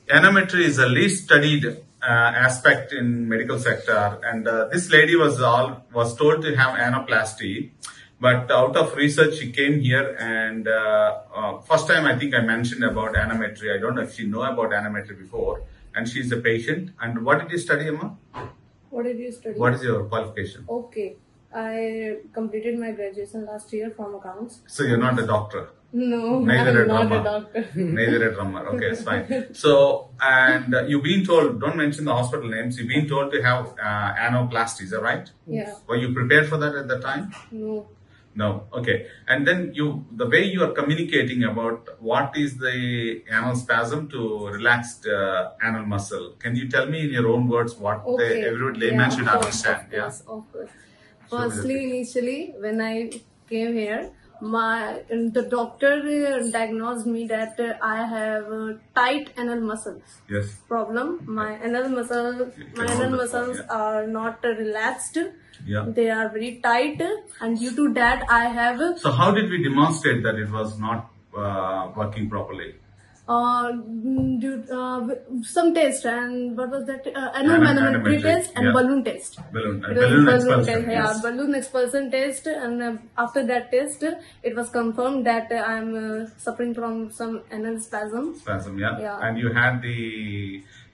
Anometry is the least studied aspect in medical sector, and this lady was told to have anoplasty, but out of research she came here, and first time I think I mentioned about anometry. I don't know if she know about anometry before, and she's a patient. And what did you study, Emma? What did you study? What is your qualification? Okay, I completed my graduation last year from accounts. So you're not a doctor? No, Neither I'm not drummer. a doctor. Neither a drummer. Okay, it's fine. So, and you've been told, don't mention the hospital names, you've been told to have anoplasty, is that right? Yeah. Were you prepared for that at the time? No. No. Okay. And then the way you are communicating about what is the anal spasm to relaxed anal muscle, can you tell me in your own words what every layman should understand? Of course. Firstly, initially, when I came here, the doctor diagnosed me that I have tight anal muscles. Yes. Problem. My anal muscles are not relaxed. Yeah. They are very tight, and due to that, I have. So how did we demonstrate that it was not working properly? Some test, and what was that? Anomanometry test and balloon test. Balloon expulsion. Yeah, balloon expulsion test, and after that test, it was confirmed that I am suffering from some anal spasm. Yeah. And you had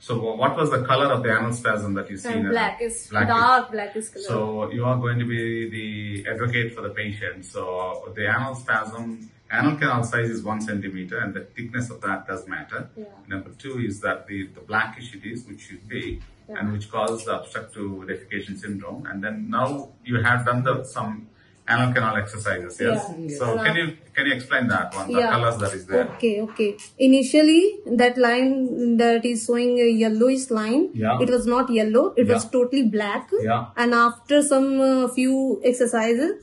so what was the color of the anal spasm that you seen? Blackish, dark blackish color. So you are going to be the advocate for the patient. So the anal spasm, anal canal size is 1 centimeter, and the thickness of that does matter. Yeah. Number 2 is that the blackish it is, which should be, and which causes the obstructive defecation syndrome. And then now you have done some anal canal exercises, yes? Yeah. So can you explain that one, the colors that is there? Okay. Initially, that line that is showing a yellowish line, it was not yellow, it was totally black. Yeah. And after some few exercises,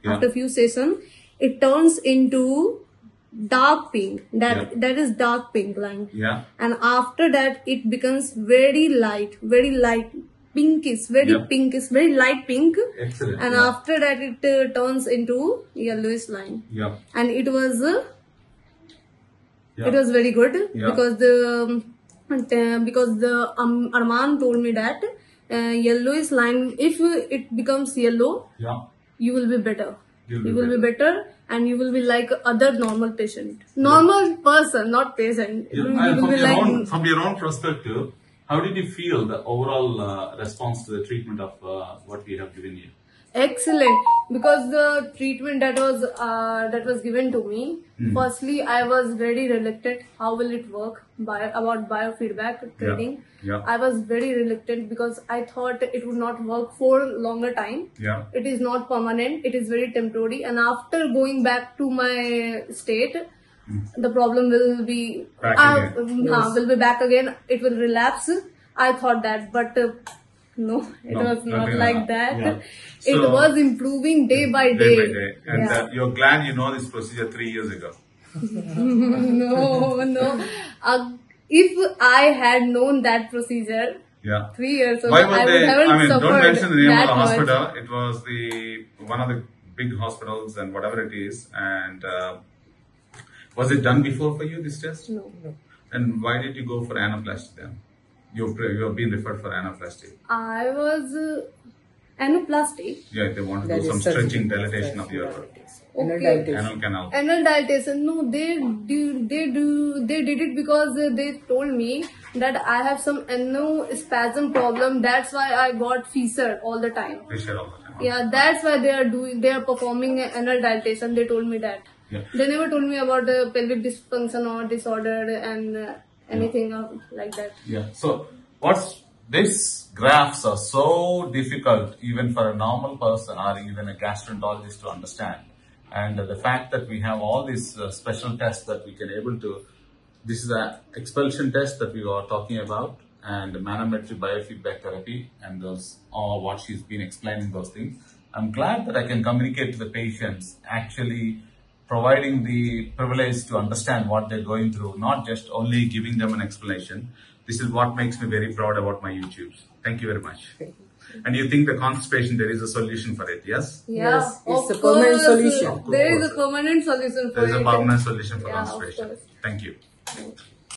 after few sessions, it turns into dark pink. That is dark pink line. Yeah. And after that, it becomes very light, pinkish, very light pink. Excellent. And after that, it turns into yellowish line. Yeah. And it was very good because the Arman told me that yellowish line, if it becomes yellow, you will be better. You will be better, and you will be like other normal patient, normal person, not patient. From your own perspective, how did you feel the overall response to the treatment of what we have given you? Excellent, because the treatment that was given to me, firstly I was very reluctant. How will it work about biofeedback training? I was very reluctant because I thought it would not work for longer time. It is not permanent. It is very temporary, and after going back to my state, the problem will be back again. It will relapse. I thought that, but no, it was not like that. It was improving day by day. And you're glad you know this procedure 3 years ago. No. If I had known that procedure 3 years ago, I would haven't suffered. Don't mention the name of the much. hospital. It was one of the big hospitals and whatever it is. And was it done before for you, this test? No. And why did you go for anoplasty then? You have been referred for anoplasty. I was anoplasty. Yeah, they want to do some stretching, dilatation of your anal canal. Anal dilatation. No, they did it because they told me that I have some anal spasm problem. That's why I got fissure all the time. Fissure all the time. Yeah, that's why they are performing anal dilatation. They told me that. They never told me about pelvic dysfunction or disorder and anything like that. So these graphs are so difficult even for a normal person or even a gastroenterologist to understand. And the fact that we have all these special tests that we can able to, this is an expulsion test that we are talking about, and manometry biofeedback therapy, and those are what she's been explaining those things. I'm glad that I can communicate to the patients, actually providing the privilege to understand what they're going through, not just only giving them an explanation. This is what makes me very proud about my YouTubes. Thank you very much. And you think the constipation, there is a solution for it, yes? Yes, it's a permanent solution. There is a permanent solution for it. There is a permanent solution for constipation. Thank you.